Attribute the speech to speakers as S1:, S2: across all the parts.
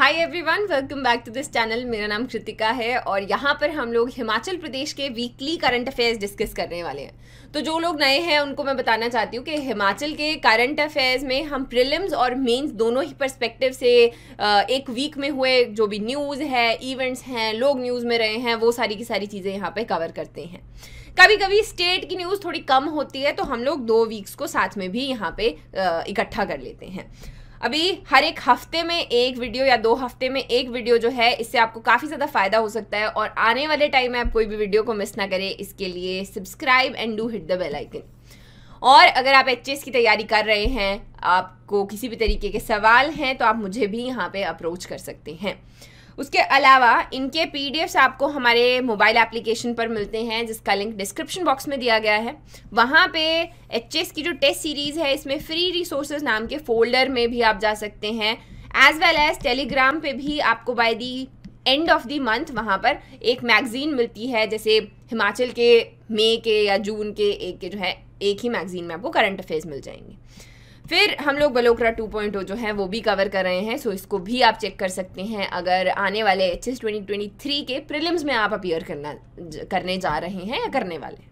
S1: Hi everyone, welcome back to this channel. मेरा नाम कृतिका है और यहाँ पर हम लोग हिमाचल प्रदेश के वीकली करंट अफेयर्स डिस्कस करने वाले हैं। तो जो लोग नए हैं उनको मैं बताना चाहती हूँ कि हिमाचल के करंट अफेयर्स में हम प्रीलिम्स और मेंस दोनों ही पर्सपेक्टिव से एक वीक में हुए जो भी न्यूज़ है, इवेंट्स हैं, लोग न्यूज़ में रहे हैं, वो सारी की सारी चीज़ें यहाँ पे कवर करते हैं। कभी कभी स्टेट की न्यूज़ थोड़ी कम होती है तो हम लोग 2 वीक्स को साथ में भी यहाँ पे इकट्ठा कर लेते हैं। अभी हर एक हफ्ते में एक वीडियो या 2 हफ्ते में एक वीडियो जो है, इससे आपको काफ़ी ज़्यादा फ़ायदा हो सकता है और आने वाले टाइम में आप कोई भी वीडियो को मिस ना करें, इसके लिए subscribe and do hit the bell icon. और अगर आप एचएस की तैयारी कर रहे हैं, आपको किसी भी तरीके के सवाल हैं, तो आप मुझे भी यहाँ पे अप्रोच कर सकते हैं। उसके अलावा इनके पीडीएफ्स आपको हमारे मोबाइल एप्लीकेशन पर मिलते हैं, जिसका लिंक डिस्क्रिप्शन बॉक्स में दिया गया है। वहाँ पे एचएस की जो टेस्ट सीरीज़ है, इसमें फ्री रिसोर्सेज नाम के फोल्डर में भी आप जा सकते हैं, एज वेल एज टेलीग्राम पे भी आपको by the end of the month वहाँ पर एक मैगजीन मिलती है। जैसे हिमाचल के मई के या जून के एक के जो है, एक ही मैगजीन में आपको करंट अफेयर्स मिल जाएंगे। फिर हम लोग बलोकरा 2.0 जो है वो भी कवर कर रहे हैं, सो इसको भी आप चेक कर सकते हैं अगर आने वाले एचएस 2023 के प्रीलिम्स में आप अपीयर करने जा रहे हैं या करने वाले हैं।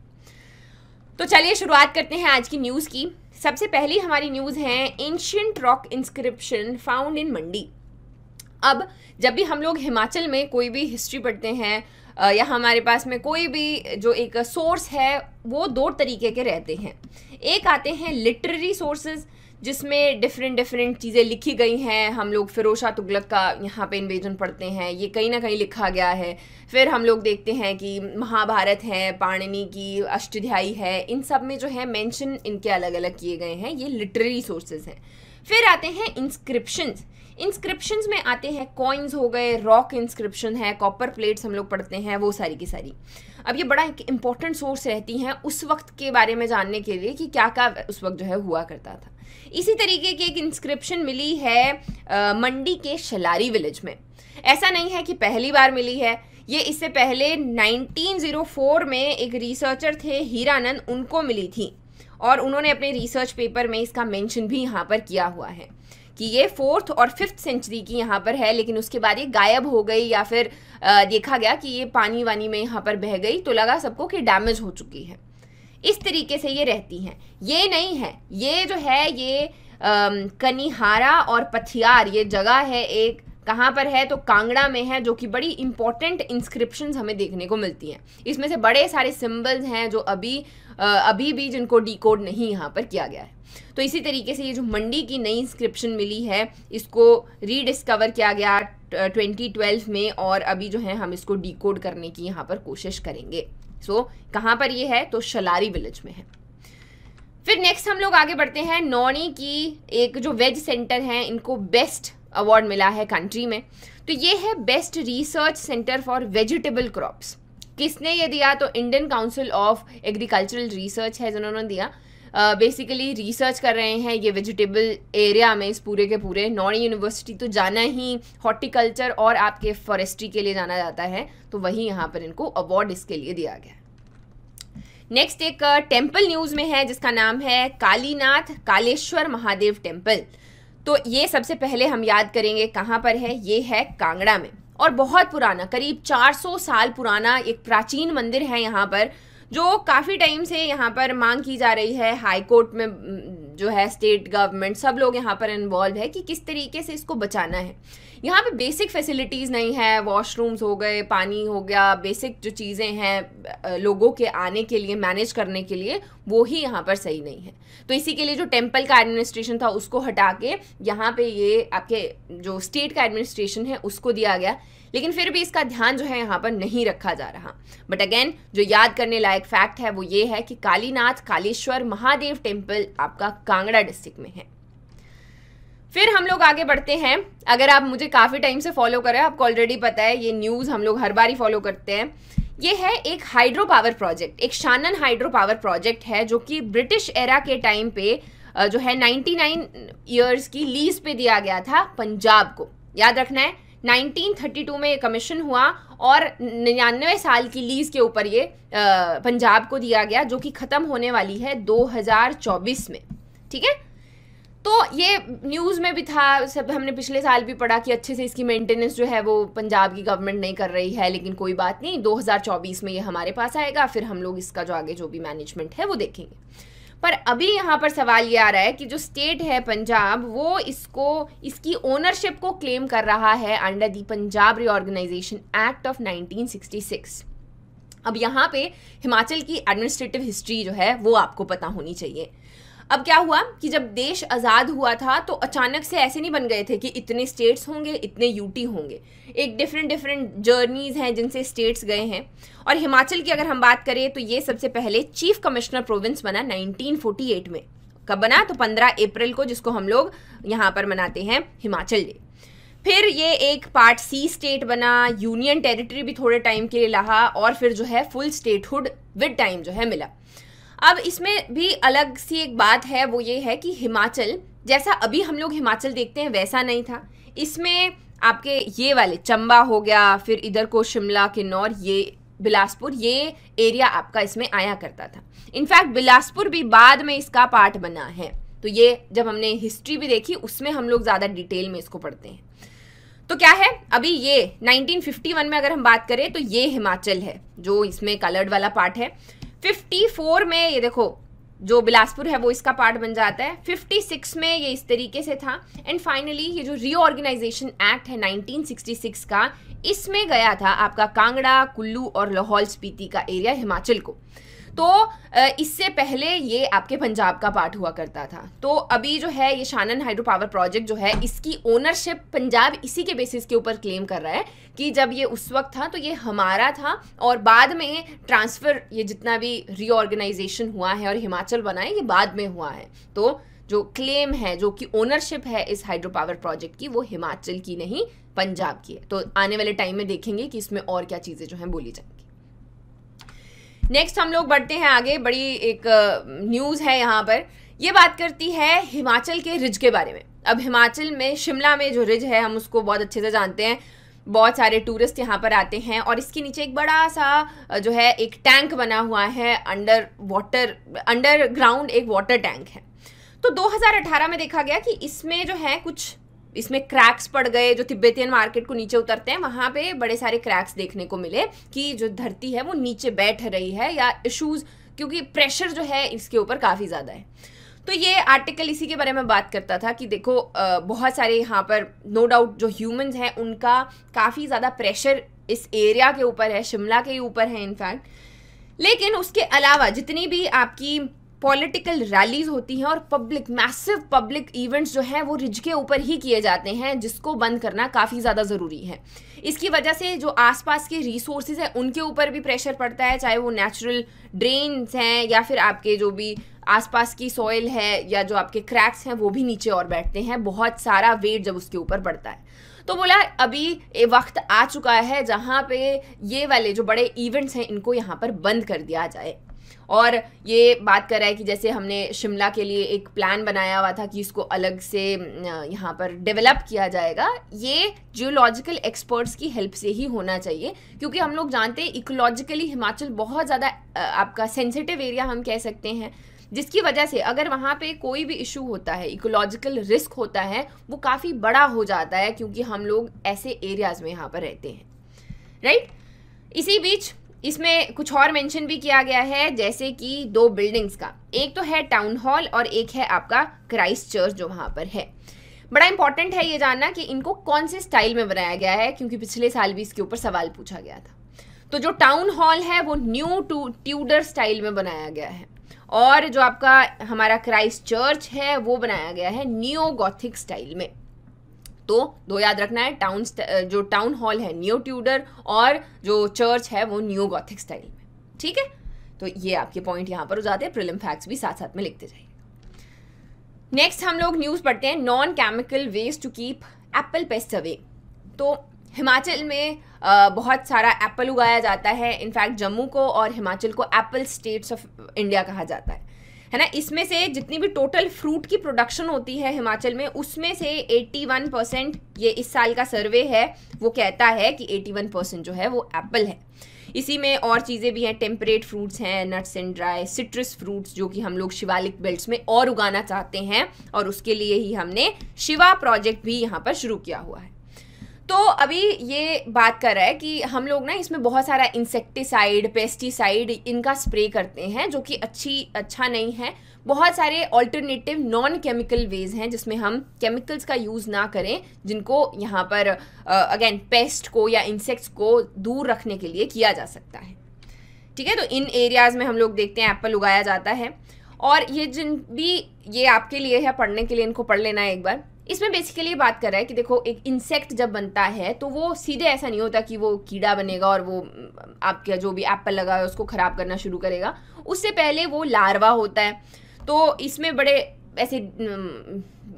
S1: तो चलिए शुरुआत करते हैं आज की न्यूज़ की। सबसे पहली हमारी न्यूज़ है ancient rock inscription found in Mandi. अब जब भी हम लोग हिमाचल में कोई भी हिस्ट्री पढ़ते हैं या हमारे पास में कोई भी जो एक सोर्स है, वो 2 तरीके के रहते हैं। एक आते हैं लिटरेरी सोर्सेज, जिसमें डिफरेंट चीज़ें लिखी गई हैं। हम लोग फिरोज शाह तुगलक का यहाँ पे इन्वेजन पढ़ते हैं, ये कहीं ना कहीं लिखा गया है। फिर हम लोग देखते हैं कि महाभारत है, पाणिनि की अष्टाध्यायी है, इन सब में जो है मेंशन इनके अलग अलग किए गए हैं, ये लिटरेरी सोर्सेज हैं। फिर आते हैं इंस्क्रिप्शंस। इंस्क्रिप्शंस में आते हैं कॉइन्स हो गए, रॉक इंस्क्रिप्शन है, कॉपर प्लेट्स हम लोग पढ़ते हैं, वो सारी की सारी। अब ये बड़ा एक इम्पॉर्टेंट सोर्स रहती हैं उस वक्त के बारे में जानने के लिए कि क्या क्या उस वक्त जो है हुआ करता था। इसी तरीके की एक इंस्क्रिप्शन मिली है मंडी के शलारी विलेज में। ऐसा नहीं है कि पहली बार मिली है, ये इससे पहले 1904 में एक रिसर्चर थे हीरानंद, उनको मिली थी और उन्होंने अपने रिसर्च पेपर में इसका मेंशन भी यहाँ पर किया हुआ है कि ये 4th और 5th सेंचुरी की यहाँ पर है, लेकिन उसके बाद ये गायब हो गई या फिर देखा गया कि ये पानी वानी में यहाँ पर बह गई, तो लगा सबको कि डैमेज हो चुकी है। इस तरीके से ये रहती हैं। ये नहीं है, ये जो है ये कनिहारा और पथियार ये जगह है, एक कहाँ पर है तो कांगड़ा में है, जो कि बड़ी इंपॉर्टेंट इंस्क्रिप्शंस हमें देखने को मिलती हैं। इसमें से बड़े सारे सिंबल्स हैं जो अभी भी जिनको डिकोड नहीं यहाँ पर किया गया है। तो इसी तरीके से ये जो मंडी की नई इंस्क्रिप्शन मिली है, इसको रीडिस्कवर किया गया 2012 में और अभी जो है हम इसको डिकोड करने की यहाँ पर कोशिश करेंगे। सो कहाँ पर ये है तो शलारी विलेज में है। फिर नेक्स्ट हम लोग आगे बढ़ते हैं। नौणी की एक जो वेज सेंटर है, इनको बेस्ट अवार्ड मिला है कंट्री में। तो ये है best research centre for vegetable crops. किसने ये दिया तो Indian council of agricultural research है जिन्होंने दिया। बेसिकली रिसर्च कर रहे हैं ये वेजिटेबल एरिया में, इस पूरे के पूरे। नौणी यूनिवर्सिटी तो जाना ही हॉर्टिकल्चर और आपके फॉरेस्ट्री के लिए जाना जाता है, तो वही यहाँ पर इनको अवार्ड इसके लिए दिया गया। नेक्स्ट एक टेम्पल न्यूज़ में है जिसका नाम है कालीनाथ कालेश्वर महादेव टेम्पल। तो ये सबसे पहले हम याद करेंगे कहाँ पर है, ये है कांगड़ा में और बहुत पुराना, करीब 400 साल पुराना एक प्राचीन मंदिर है यहाँ पर, जो काफ़ी टाइम से यहाँ पर मांग की जा रही है। हाई कोर्ट में जो है स्टेट गवर्नमेंट सब लोग यहाँ पर इन्वॉल्व है कि किस तरीके से इसको बचाना है। यहाँ पे बेसिक फैसिलिटीज़ नहीं है, वॉशरूम्स हो गए, पानी हो गया, बेसिक जो चीज़ें हैं लोगों के आने के लिए, मैनेज करने के लिए, वो ही यहाँ पर सही नहीं है। तो इसी के लिए जो टेम्पल का एडमिनिस्ट्रेशन था उसको हटा के यहाँ पे ये आपके जो स्टेट का एडमिनिस्ट्रेशन है उसको दिया गया, लेकिन फिर भी इसका ध्यान जो है यहाँ पर नहीं रखा जा रहा। बट अगेन जो याद करने लायक फैक्ट है वो ये है कि कालीनाथ कालेश्वर महादेव टेम्पल आपका कांगड़ा डिस्ट्रिक्ट में है। फिर हम लोग आगे बढ़ते हैं। अगर आप मुझे काफ़ी टाइम से फॉलो कर रहे हैं, आपको ऑलरेडी पता है, ये न्यूज़ हम लोग हर बार ही फॉलो करते हैं। ये है एक हाइड्रो पावर प्रोजेक्ट, एक शानन हाइड्रो पावर प्रोजेक्ट है जो कि ब्रिटिश एरा के टाइम पे जो है 99 ईयर्स की लीज पे दिया गया था पंजाब को। याद रखना है 1932 में ये कमीशन हुआ और 99 साल की लीज के ऊपर ये पंजाब को दिया गया, जो कि ख़त्म होने वाली है 2024 में। ठीक है, तो ये न्यूज़ में भी था, सब हमने पिछले साल भी पढ़ा कि अच्छे से इसकी मेंटेनेंस जो है वो पंजाब की गवर्नमेंट नहीं कर रही है, लेकिन कोई बात नहीं, 2024 में ये हमारे पास आएगा, फिर हम लोग इसका जो आगे जो भी मैनेजमेंट है वो देखेंगे। पर अभी यहाँ पर सवाल ये आ रहा है कि जो स्टेट है पंजाब, वो इसकी ओनरशिप को क्लेम कर रहा है under the Punjab reorganisation act of 1966। अब यहाँ पे हिमाचल की एडमिनिस्ट्रेटिव हिस्ट्री जो है वो आपको पता होनी चाहिए। अब क्या हुआ कि जब देश आज़ाद हुआ था तो अचानक से ऐसे नहीं बन गए थे कि इतने स्टेट्स होंगे, इतने यूटी होंगे। एक डिफरेंट जर्नीज़ हैं जिनसे स्टेट्स गए हैं। और हिमाचल की अगर हम बात करें तो ये सबसे पहले चीफ कमिश्नर प्रोविंस बना 1948 में। कब बना? तो 15 अप्रैल को, जिसको हम लोग यहाँ पर मनाते हैं हिमाचल डे। फिर ये एक पार्ट सी स्टेट बना, यूनियन टेरिटरी भी थोड़े टाइम के लिए रहा, और फिर जो है फुल स्टेटहुड विद टाइम जो है मिला। अब इसमें भी अलग सी एक बात है, वो ये है कि हिमाचल जैसा अभी हम लोग हिमाचल देखते हैं वैसा नहीं था। इसमें आपके ये वाले चंबा हो गया, फिर इधर को शिमला, किन्नौर, ये बिलासपुर, ये एरिया आपका इसमें आया करता था। इनफैक्ट बिलासपुर भी बाद में इसका पार्ट बना है। तो ये जब हमने हिस्ट्री भी देखी उसमें हम लोग ज़्यादा डिटेल में इसको पढ़ते हैं। तो क्या है, अभी ये 1951 में अगर हम बात करें तो ये हिमाचल है जो इसमें कलर्ड वाला पार्ट है। 54 में ये देखो जो बिलासपुर है वो इसका पार्ट बन जाता है। 56 में ये इस तरीके से था। एंड फाइनली ये जो रीऑर्गेनाइजेशन एक्ट है 1966 का, इसमें गया था आपका कांगड़ा, कुल्लू और लाहौल स्पीति का एरिया हिमाचल को। तो इससे पहले ये आपके पंजाब का पार्ट हुआ करता था। तो अभी जो है ये शानन हाइड्रो पावर प्रोजेक्ट जो है, इसकी ओनरशिप पंजाब इसी के बेसिस के ऊपर क्लेम कर रहा है कि जब ये उस वक्त था तो ये हमारा था, और बाद में ट्रांसफ़र, ये जितना भी रीऑर्गेनाइजेशन हुआ है और हिमाचल बना है, ये बाद में हुआ है। तो जो क्लेम है, जो कि ओनरशिप है इस हाइड्रो पावर प्रोजेक्ट की, वो हिमाचल की नहीं पंजाब की है। तो आने वाले टाइम में देखेंगे कि इसमें और क्या चीज़ें जो हैं बोली जाएंगी। नेक्स्ट हम लोग बढ़ते हैं आगे। बड़ी एक न्यूज़ है यहाँ पर, ये बात करती है हिमाचल के रिज के बारे में। अब हिमाचल में शिमला में जो रिज है हम उसको बहुत अच्छे से जानते हैं, बहुत सारे टूरिस्ट यहाँ पर आते हैं, और इसके नीचे एक बड़ा सा जो है एक टैंक बना हुआ है, अंडरग्राउंड एक वाटर टैंक है। तो 2018 में देखा गया कि इसमें जो है कुछ इसमें क्रैक्स पड़ गए, जो तिब्बतियन मार्केट को नीचे उतरते हैं वहाँ पे बड़े सारे क्रैक्स देखने को मिले कि जो धरती है वो नीचे बैठ रही है, या इश्यूज, क्योंकि प्रेशर जो है इसके ऊपर काफ़ी ज़्यादा है। तो ये आर्टिकल इसी के बारे में बात करता था कि देखो बहुत सारे यहाँ पर नो डाउट जो ह्यूमंस हैं उनका काफ़ी ज़्यादा प्रेशर इस एरिया के ऊपर है, शिमला के ऊपर है इनफैक्ट। लेकिन उसके अलावा जितनी भी आपकी पॉलिटिकल रैलीज होती हैं और मैसिव पब्लिक इवेंट्स जो हैं वो रिज के ऊपर ही किए जाते हैं, जिसको बंद करना काफ़ी ज़्यादा ज़रूरी है। इसकी वजह से जो आसपास के रिसोर्सेज हैं उनके ऊपर भी प्रेशर पड़ता है, चाहे वो नेचुरल ड्रेन्स हैं या फिर आपके जो भी आसपास की सॉइल है या जो आपके क्रैक्स हैं वो भी नीचे और बैठते हैं, बहुत सारा वेट जब उसके ऊपर पड़ता है। तो बोला अभी ये वक्त आ चुका है जहाँ पे ये वाले जो बड़े इवेंट्स हैं इनको यहाँ पर बंद कर दिया जाए। और ये बात कर रहा है कि जैसे हमने शिमला के लिए एक प्लान बनाया हुआ था कि इसको अलग से यहाँ पर डेवलप किया जाएगा, ये जियोलॉजिकल एक्सपर्ट्स की हेल्प से ही होना चाहिए, क्योंकि हम लोग जानते हैं इकोलॉजिकली हिमाचल बहुत ज़्यादा आपका सेंसिटिव एरिया हम कह सकते हैं, जिसकी वजह से अगर वहाँ पे कोई भी इशू होता है, इकोलॉजिकल रिस्क होता है, वो काफ़ी बड़ा हो जाता है, क्योंकि हम लोग ऐसे एरियाज़ में यहाँ पर रहते हैं, राइट। इसी बीच इसमें कुछ और मेंशन भी किया गया है, जैसे कि 2 बिल्डिंग्स का, एक तो है टाउन हॉल और एक है आपका क्राइस्ट चर्च जो वहाँ पर है। बड़ा इंपॉर्टेंट है ये जानना कि इनको कौन से स्टाइल में बनाया गया है, क्योंकि पिछले साल भी इसके ऊपर सवाल पूछा गया था। तो जो टाउन हॉल है वो न्यू ट्यूडर स्टाइल में बनाया गया है, और जो आपका हमारा क्राइस्ट चर्च है वो बनाया गया है नियो गॉथिक स्टाइल में। तो 2 याद रखना है, जो टाउन हॉल है न्यू ट्यूडर और जो चर्च है वो न्यू गॉथिक स्टाइल में, ठीक है। तो ये आपके पॉइंट यहाँ पर हो जाते हैं, प्रीलिम फैक्ट्स भी साथ साथ में लिखते जाइए। नेक्स्ट हम लोग न्यूज़ पढ़ते हैं, non chemical ways to keep apple pest away. तो हिमाचल में बहुत सारा एप्पल उगाया जाता है, इनफैक्ट जम्मू को और हिमाचल को एप्पल स्टेट्स ऑफ इंडिया कहा जाता है ना। इसमें से जितनी भी टोटल फ्रूट की प्रोडक्शन होती है हिमाचल में, उसमें से 81%, ये इस साल का सर्वे है वो कहता है कि 81% जो है वो एप्पल है। इसी में और चीज़ें भी हैं, टेम्परेट फ्रूट्स हैं, nuts and dry, citrus fruits जो कि हम लोग शिवालिक बेल्ट्स में और उगाना चाहते हैं, और उसके लिए ही हमने शिवा प्रोजेक्ट भी यहाँ पर शुरू किया हुआ है। तो अभी ये बात कर रहा है कि हम लोग ना इसमें बहुत सारा इंसेक्टिसाइड, पेस्टिसाइड इनका स्प्रे करते हैं जो कि अच्छा नहीं है। बहुत सारे ऑल्टरनेटिव नॉन केमिकल वेज हैं जिसमें हम केमिकल्स का यूज़ ना करें, जिनको यहाँ पर अगेन पेस्ट को या इंसेक्ट्स को दूर रखने के लिए किया जा सकता है। ठीक है, तो इन एरियाज़ में हम लोग देखते हैं एप्पल उगाया जाता है, और ये जिन भी ये आपके लिए है पढ़ने के लिए, इनको पढ़ लेना है एक बार। इसमें बेसिकली ये बात कर रहा है कि देखो एक इंसेक्ट जब बनता है तो वो सीधे ऐसा नहीं होता कि वो कीड़ा बनेगा और वो आपका जो भी एप्पल लगा है उसको ख़राब करना शुरू करेगा। उससे पहले वो लार्वा होता है। तो इसमें बड़े ऐसे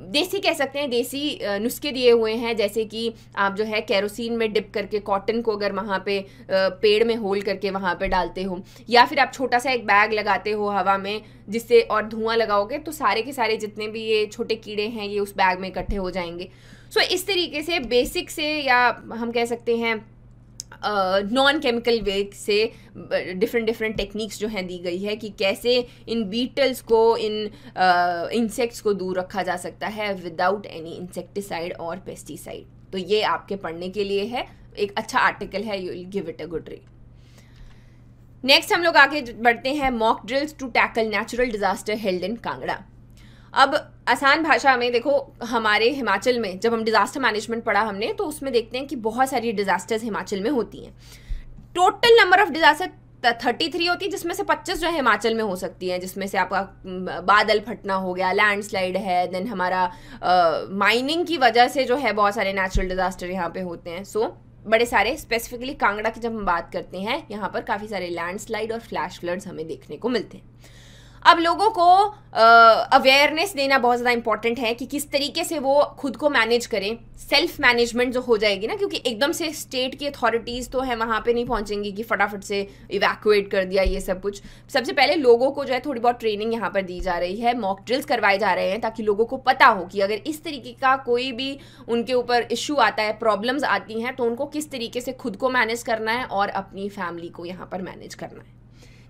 S1: देसी कह सकते हैं, देसी नुस्खे दिए हुए हैं, जैसे कि आप जो है केरोसिन में डिप करके कॉटन को अगर वहाँ पे पेड़ में होल करके वहाँ पे डालते हो, या फिर आप छोटा सा एक बैग लगाते हो हवा में, जिससे और धुआं लगाओगे तो सारे के सारे जितने भी ये छोटे कीड़े हैं ये उस बैग में इकट्ठे हो जाएंगे। सो इस तरीके से बेसिक से, या हम कह सकते हैं नॉन केमिकल वे से डिफरेंट टेक्निक्स जो हैं दी गई है कि कैसे इन बीटल्स को, इन इंसेक्ट्स को दूर रखा जा सकता है विदाउट एनी इंसेक्टिसाइड और पेस्टिसाइड। तो ये आपके पढ़ने के लिए है, एक अच्छा आर्टिकल है, you will give it a good read. Next हम लोग आगे बढ़ते हैं, mock drills to tackle natural disaster held in Kangra. अब आसान भाषा में देखो, हमारे हिमाचल में जब हम डिज़ास्टर मैनेजमेंट पढ़ा हमने, तो उसमें देखते हैं कि बहुत सारी डिज़ास्टर्स हिमाचल में होती हैं। टोटल नंबर ऑफ डिज़ास्टर 33 होती है, जिसमें से 25 जो है हिमाचल में हो सकती हैं, जिसमें से आपका बादल फटना हो गया, लैंडस्लाइड है, देन हमारा माइनिंग की वजह से जो है बहुत सारे नेचुरल डिज़ास्टर यहाँ पे होते हैं। सो बड़े सारे, स्पेसिफिकली कांगड़ा की जब हम बात करते हैं, यहाँ पर काफ़ी सारे लैंडस्लाइड और फ्लैश फ्लड्स हमें देखने को मिलते हैं। अब लोगों को अवेयरनेस देना बहुत ज़्यादा इंपॉर्टेंट है कि किस तरीके से वो खुद को मैनेज करें। सेल्फ मैनेजमेंट जो हो जाएगी ना, क्योंकि एकदम से स्टेट की अथॉरिटीज़ तो है वहाँ पे नहीं पहुँचेंगी कि फटाफट से इवैक्यूएट कर दिया ये सब कुछ। सबसे पहले लोगों को जो है थोड़ी बहुत ट्रेनिंग यहाँ पर दी जा रही है, मॉक ड्रिल्स करवाए जा रहे हैं, ताकि लोगों को पता हो कि अगर इस तरीके का कोई भी उनके ऊपर इशू आता है, प्रॉब्लम्स आती हैं, तो उनको किस तरीके से खुद को मैनेज करना है और अपनी फैमिली को यहाँ पर मैनेज करना है।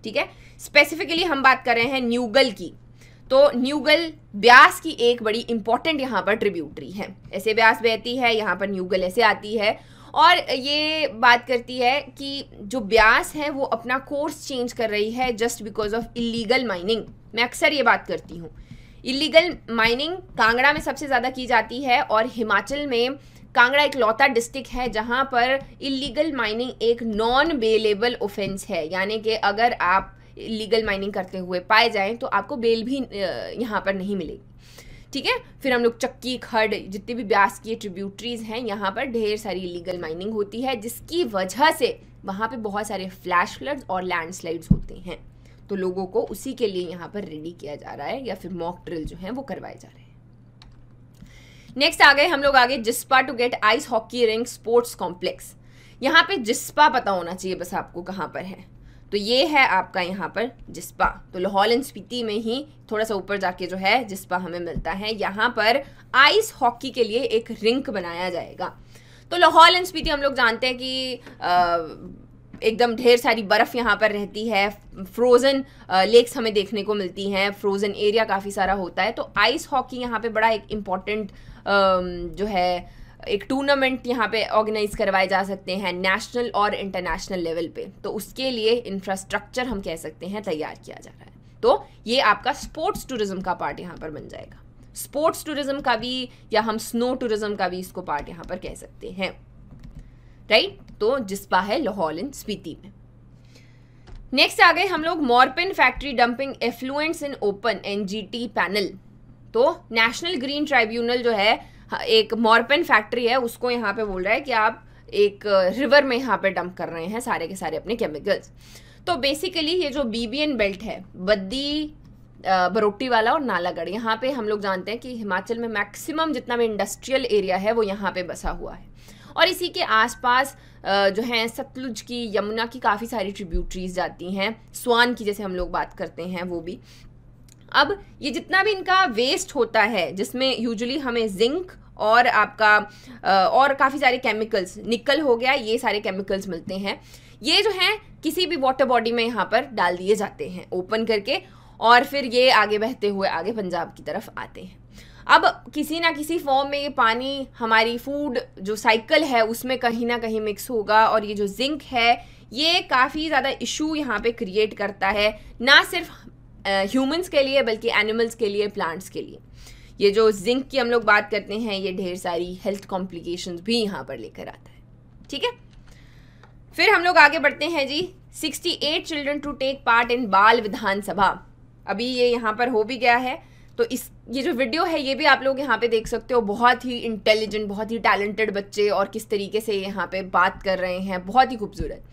S1: ठीक है, स्पेसिफिकली हम बात कर रहे हैं न्यूगल की। तो न्यूगल ब्यास की एक बड़ी इंपॉर्टेंट यहाँ पर ट्रिब्यूटरी है। ऐसे ब्यास बहती है, यहाँ पर न्यूगल ऐसे आती है, और ये बात करती है कि जो ब्यास है वो अपना कोर्स चेंज कर रही है just because of illegal mining. मैं अक्सर ये बात करती हूँ, इलीगल माइनिंग कांगड़ा में सबसे ज़्यादा की जाती है, और हिमाचल में कांगड़ा एक लौता डिस्ट्रिक्ट है जहां पर इलीगल माइनिंग एक नॉन बेलेबल ऑफेंस है, यानी कि अगर आप इलीगल माइनिंग करते हुए पाए जाएं तो आपको बेल भी यहाँ पर नहीं मिलेगी। ठीक है, फिर हम लोग चक्की, खड, जितनी भी ब्यास की ट्रिब्यूटरीज हैं, यहाँ पर ढेर सारी इलीगल माइनिंग होती है, जिसकी वजह से वहाँ पे बहुत सारे फ्लैश फ्लड्स और लैंडस्लाइड्स होते हैं। तो लोगों को उसी के लिए यहाँ पर रेडी किया जा रहा है, या फिर मॉक ड्रिल जो है वो करवाए जा रहे हैं। नेक्स्ट आ गए हम लोग आगे, Jispa to get ice hockey rink sports complex. यहाँ पे जिस्पा पता होना चाहिए बस आपको कहाँ पर है। तो ये है आपका यहाँ पर जिस्पा। तो लाहौल एंड स्पीति में ही थोड़ा सा ऊपर जाके जो है जिस्पा हमें मिलता है। यहाँ पर आइस हॉकी के लिए एक रिंक बनाया जाएगा। तो लाहौल एंड स्पीति हम लोग जानते हैं कि एकदम ढेर सारी बर्फ़ यहाँ पर रहती है, फ्रोज़न लेक्स हमें देखने को मिलती हैं, फ्रोज़न एरिया काफ़ी सारा होता है। तो आइस हॉकी यहाँ पे बड़ा एक इम्पॉर्टेंट जो है एक टूर्नामेंट यहाँ पे ऑर्गेनाइज करवाए जा सकते हैं नेशनल और इंटरनेशनल लेवल पे। तो उसके लिए इंफ्रास्ट्रक्चर हम कह सकते हैं तैयार किया जा रहा है। तो ये आपका स्पोर्ट्स टूरिज्म का पार्ट यहाँ पर बन जाएगा, स्पोर्ट्स टूरिज्म का भी, या हम स्नो टूरिज्म का भी इसको पार्ट यहाँ पर कह सकते हैं, राइट। तो जिस्पा है लाहौल एंड स्पीति में। नेक्स्ट आ गए हम लोग, Morepen factory dumping effluents in open NGT panel. तो नेशनल ग्रीन ट्राइब्यूनल जो है एक मॉर्पिन फैक्ट्री है, उसको यहाँ पे बोल रहा है कि आप एक रिवर में यहाँ पे डंप कर रहे हैं सारे के सारे अपने केमिकल्स। तो बेसिकली ये जो बीबीएन बेल्ट है, बद्दी, बरोटी वाला और नालागढ़, यहाँ पे हम लोग जानते हैं कि हिमाचल में मैक्सिमम जितना भी इंडस्ट्रियल एरिया है वो यहाँ पे बसा हुआ है। और इसी के आसपास जो है सतलुज की, यमुना की काफ़ी सारी ट्रिब्यूटरीज जाती हैं, स्वान की जैसे हम लोग बात करते हैं वो भी। अब ये जितना भी इनका वेस्ट होता है, जिसमें यूजुअली हमें जिंक और आपका और काफ़ी सारे केमिकल्स, निकल हो गया, ये सारे केमिकल्स मिलते हैं। ये जो हैं किसी भी वाटर बॉडी में यहाँ पर डाल दिए जाते हैं ओपन करके, और फिर ये आगे बहते हुए आगे पंजाब की तरफ आते हैं। अब किसी ना किसी फॉर्म में ये पानी हमारी फूड जो साइकिल है उसमें कहीं ना कहीं मिक्स होगा, और ये जो जिंक है ये काफ़ी ज़्यादा इशू यहाँ पे क्रिएट करता है, ना सिर्फ ह्यूमंस के लिए बल्कि एनिमल्स के लिए, प्लांट्स के लिए। ये जो जिंक की हम लोग बात करते हैं ये ढेर सारी हेल्थ कॉम्प्लिकेशंस भी यहाँ पर लेकर आता है। ठीक है, फिर हम लोग आगे बढ़ते हैं जी। 68 children to take part in Bal Vidhan, अभी ये यहाँ पर हो भी गया है। तो ये जो वीडियो है ये भी आप लोग यहाँ पे देख सकते हो, बहुत ही इंटेलिजेंट, बहुत ही टैलेंटेड बच्चे और किस तरीके से यहाँ पे बात कर रहे हैं, बहुत ही खूबसूरत।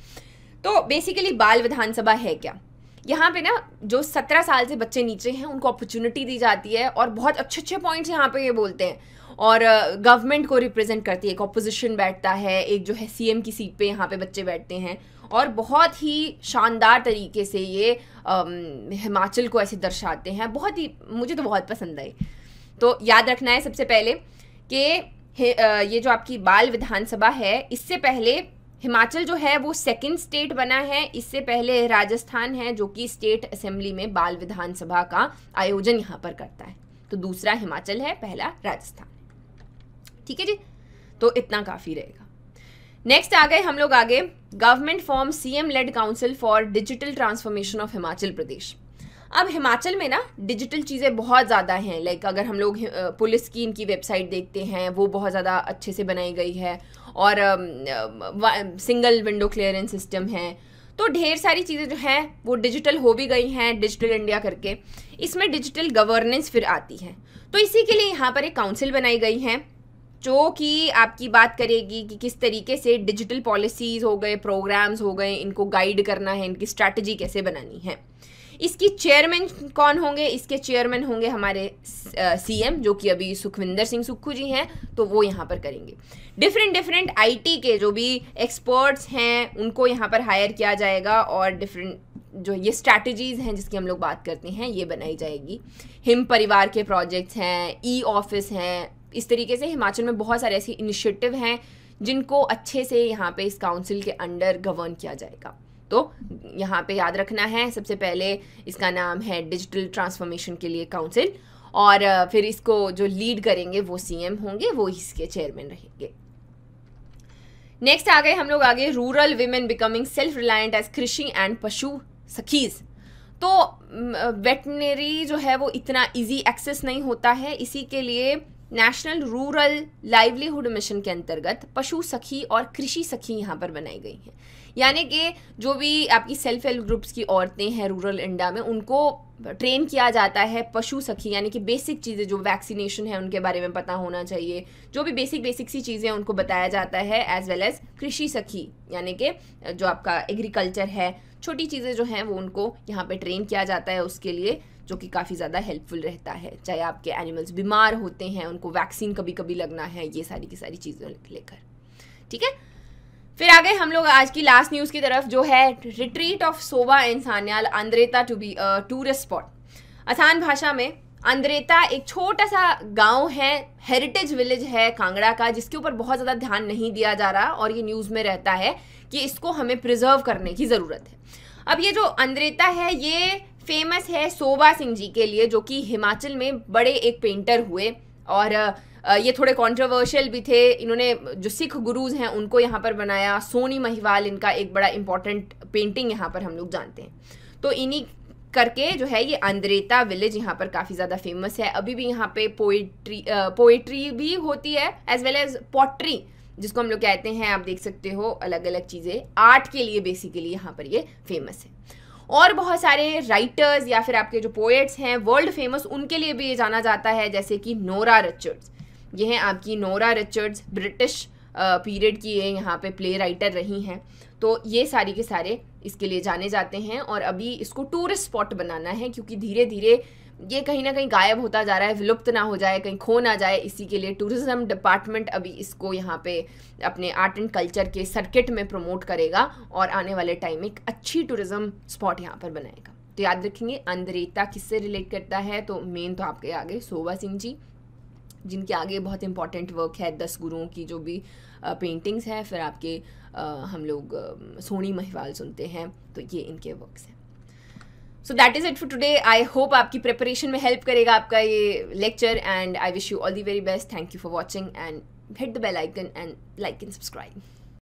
S1: तो बेसिकली बाल विधानसभा है क्या, यहाँ पे ना जो 17 साल से बच्चे नीचे हैं उनको अपॉर्चुनिटी दी जाती है, और बहुत अच्छे अच्छे पॉइंट्स यहाँ पे ये बोलते हैं, और गवर्नमेंट को रिप्रेजेंट करती है। एक ऑपोजिशन बैठता है, एक जो है सीएम की सीट पे यहाँ पे बच्चे बैठते हैं, और बहुत ही शानदार तरीके से ये हिमाचल को ऐसे दर्शाते हैं। बहुत ही, मुझे तो बहुत पसंद आई। तो याद रखना है सबसे पहले कि ये जो आपकी बाल विधानसभा है, इससे पहले हिमाचल जो है वो सेकंड स्टेट बना है। इससे पहले राजस्थान है जो कि स्टेट असेंबली में बाल विधानसभा का आयोजन यहाँ पर करता है। तो दूसरा हिमाचल है, पहला राजस्थान। ठीक है जी, तो इतना काफ़ी रहेगा। नेक्स्ट आ गए हम लोग आगे, government form CM led council for digital transformation of Himachal Pradesh. अब हिमाचल में ना डिजिटल चीज़ें बहुत ज़्यादा हैं, लाइक अगर हम लोग पुलिस की इनकी वेबसाइट देखते हैं वो बहुत ज़्यादा अच्छे से बनाई गई है, और सिंगल विंडो क्लियरेंस सिस्टम है। तो ढेर सारी चीज़ें जो हैं वो डिजिटल हो भी गई हैं, डिजिटल इंडिया करके। इसमें डिजिटल गवर्नेंस फिर आती है, तो इसी के लिए यहाँ पर एक काउंसिल बनाई गई है जो कि आपकी बात करेगी कि किस तरीके से डिजिटल पॉलिसीज़ हो गए, प्रोग्राम्स हो गए, इनको गाइड करना है, इनकी स्ट्रैटेजी कैसे बनानी है। इसकी चेयरमैन कौन होंगे, इसके चेयरमैन होंगे हमारे सीएम जो कि अभी सुखविंदर सिंह सुक्खू जी हैं, तो वो यहाँ पर करेंगे। डिफरेंट आईटी के जो भी एक्सपर्ट्स हैं उनको यहाँ पर हायर किया जाएगा, और डिफरेंट जो ये स्ट्रैटेजीज़ हैं जिसकी हम लोग बात करते हैं ये बनाई जाएगी। हिम परिवार के प्रोजेक्ट्स हैं, ई ऑफिस हैं, इस तरीके से हिमाचल में बहुत सारे ऐसे इनिशिएटिव हैं जिनको अच्छे से यहाँ पे इस काउंसिल के अंडर गवर्न किया जाएगा। तो यहाँ पे याद रखना है, सबसे पहले इसका नाम है डिजिटल ट्रांसफॉर्मेशन के लिए काउंसिल, और फिर इसको जो लीड करेंगे वो सीएम होंगे, वो इसके चेयरमैन रहेंगे। नेक्स्ट आ गए हम लोग आगे, rural women becoming self reliant as Krishi and Pashu Sakhis. तो वेटनरी जो है वो इतना इजी एक्सेस नहीं होता है, इसी के लिए नेशनल रूरल लाइवलीहुड मिशन के अंतर्गत पशु सखी और कृषि सखी यहाँ पर बनाई गई हैं। यानी कि जो भी आपकी सेल्फ हेल्प ग्रुप्स की औरतें हैं रूरल इंडिया में, उनको ट्रेन किया जाता है पशु सखी, यानी कि बेसिक चीज़ें जो वैक्सीनेशन है उनके बारे में पता होना चाहिए, जो भी बेसिक सी चीज़ें उनको बताया जाता है। एज वेल एज कृषि सखी यानी कि जो आपका एग्रीकल्चर है, छोटी चीज़ें जो हैं वो उनको यहाँ पे ट्रेन किया जाता है उसके लिए, जो कि काफ़ी ज़्यादा हेल्पफुल रहता है। चाहे आपके एनिमल्स बीमार होते हैं, उनको वैक्सीन कभी कभी लगना है, ये सारी की सारी चीज़ें लेकर। ठीक है, फिर आ गए हम लोग आज की लास्ट न्यूज़ की तरफ, जो है retreat of Sobha and Sanyal Andretta to be a tourist spot. आसान भाषा में अंद्रेता एक छोटा सा गांव है, हेरिटेज विलेज है कांगड़ा का, जिसके ऊपर बहुत ज़्यादा ध्यान नहीं दिया जा रहा, और ये न्यूज़ में रहता है कि इसको हमें प्रिजर्व करने की ज़रूरत है। अब ये जो अंद्रेता है ये फेमस है सोवा सिंह जी के लिए, जो कि हिमाचल में बड़े एक पेंटर हुए, और ये थोड़े कंट्रोवर्शियल भी थे। इन्होंने जो सिख गुरुज हैं उनको यहाँ पर बनाया। सोनी महिवाल इनका एक बड़ा इंपॉर्टेंट पेंटिंग यहाँ पर हम लोग जानते हैं। तो इन्हीं करके जो है ये अंद्रेता विलेज यहाँ पर काफ़ी ज़्यादा फेमस है। अभी भी यहाँ पे पोएट्री भी होती है, एज वेल एज पॉटरी जिसको हम लोग कहते हैं। आप देख सकते हो अलग अलग चीज़ें आर्ट के लिए बेसिकली यहाँ पर ये फेमस है। और बहुत सारे राइटर्स या फिर आपके जो पोएट्स हैं वर्ल्ड फेमस, उनके लिए भी ये जाना जाता है, जैसे कि नोरा रिचर्ड्स। ये हैं आपकी नोरा रिचर्ड्स, ब्रिटिश पीरियड की ये यहाँ पे प्ले राइटर रही हैं। तो ये सारी के सारे इसके लिए जाने जाते हैं, और अभी इसको टूरिस्ट स्पॉट बनाना है, क्योंकि धीरे धीरे ये कहीं ना कहीं गायब होता जा रहा है, विलुप्त ना हो जाए, कहीं खो ना जाए। इसी के लिए टूरिज्म डिपार्टमेंट अभी इसको यहाँ पे अपने आर्ट एंड कल्चर के सर्किट में प्रमोट करेगा, और आने वाले टाइम में एक अच्छी टूरिज्म स्पॉट यहाँ पर बनाएगा। तो याद रखेंगे अंद्रेता किससे रिलेट करता है, तो मेन तो आपके आगे सोवा सिंह जी, जिनके आगे बहुत इंपॉर्टेंट वर्क है, 10 गुरुओं की जो भी पेंटिंग्स हैं, फिर आपके हम लोग सोनी महिवाल सुनते हैं, तो ये इनके वर्क्स हैं. So that is it for today. I hope आपकी प्रिपरेशन में हेल्प करेगा आपका ये lecture, and I wish you all the very best. Thank you for watching, and hit the bell icon and like and subscribe.